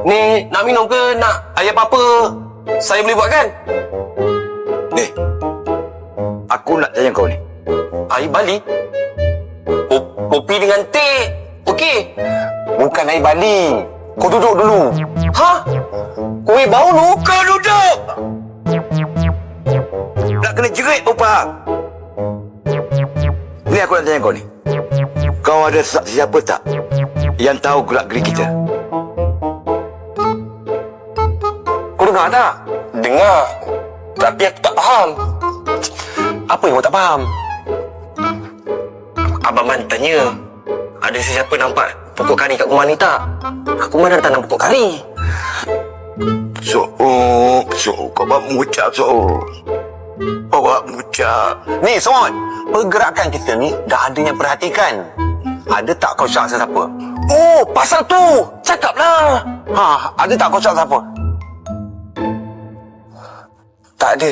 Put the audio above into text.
Ni nak minum ke nak air apa-apa saya boleh buat kan? Ni, aku nak tanya kau ni. Air Bali? Kopi dengan teh. Okey. Bukan air Bali. Kau duduk dulu. Ha? Kowe bau lu? Kau duduk! Nak kena jerit pun faham. Ni aku nak tanya kau ni. Kau ada siapa tak yang tahu gerak gerik kita? Kau dengar tak? Dengar. Tapi aku tak faham. Apa yang kau tak faham? Abang Man tanya, ada sesiapa nampak pokok kari kat rumah ni tak? Aku mana tanam pokok kari. So, kau buat mengucap, Kau buat mengucap. Ni, Son, pergerakan kita ni dah ada yang perhatikan. Ada tak kau syak sesiapa? Oh, pasal tu. Cakaplah. Ada tak kau syak siapa? Tak ada.